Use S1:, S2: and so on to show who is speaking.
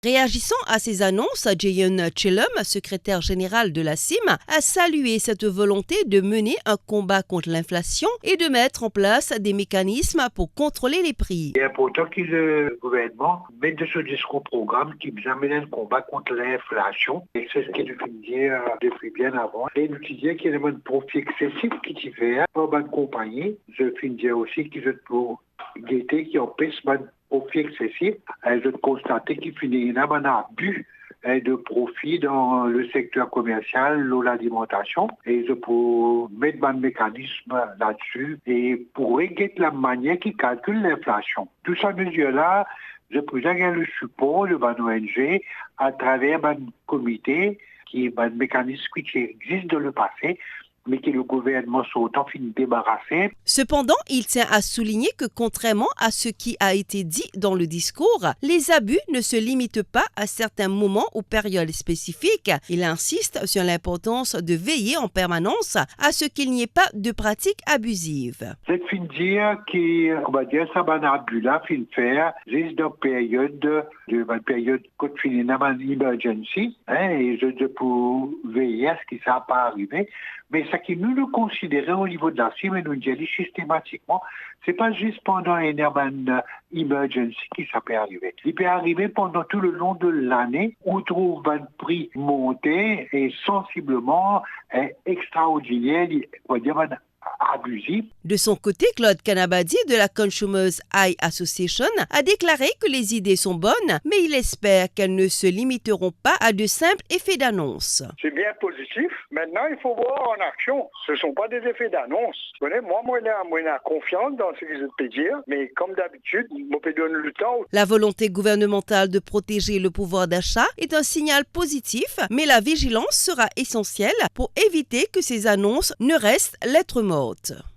S1: Réagissant à ces annonces, Jayon Chillum, secrétaire général de la CIM, a salué cette volonté de mener un combat contre l'inflation et de mettre en place des mécanismes pour contrôler les prix.
S2: Il est important que le gouvernement mette de ce discours programme qui amène un combat contre l'inflation. Et c'est ce qu'il nous dit depuis bien avant. Et nous disons qu'il y a un profit excessif qui y fait pour bonne compagnie. Je finis aussi que je peux guetter qui empêche profit excessif. Je constate qu'il finit un abus de profit dans le secteur commercial, l'alimentation, et je peux mettre un mécanisme là-dessus et pour régler la manière qui calcule l'inflation. Tout ça mesure-là, je peux gagner le support de l'ONG à travers un comité qui est un mécanisme qui existe dans le passé, mais que le gouvernement s'autant finit débarrasser.
S1: Cependant, il tient à souligner que contrairement à ce qui a été dit dans le discours, les abus ne se limitent pas à certains moments ou périodes spécifiques. Il insiste sur l'importance de veiller en permanence à ce qu'il n'y ait pas de pratiques abusives.
S2: C'est fin dire que, on va dire, ça va abus-là, fin faire, juste dans une période quand finit une emergency, et je peux veiller à ce que ça n'a pas arrivé. Mais ce que nous considérons au niveau de la CIM, et nous disons systématiquement, c'est pas juste pendant une emergency que ça peut arriver. Il peut arriver pendant tout le long de l'année où on trouve un prix monté et sensiblement extraordinaire, on va dire abusif.
S1: De son côté, Claude Canabadi de la Consumers Eye Association a déclaré que les idées sont bonnes, mais il espère qu'elles ne se limiteront pas à de simples effets d'annonce.
S3: C'est bien positif. Maintenant, il faut voir en action. Ce ne sont pas des effets d'annonce. Moi, j'ai confiance dans ce que je peux dire, mais comme d'habitude, je peux donner le temps.
S1: La volonté gouvernementale de protéger le pouvoir d'achat est un signal positif, mais la vigilance sera essentielle pour éviter que ces annonces ne restent lettre morte.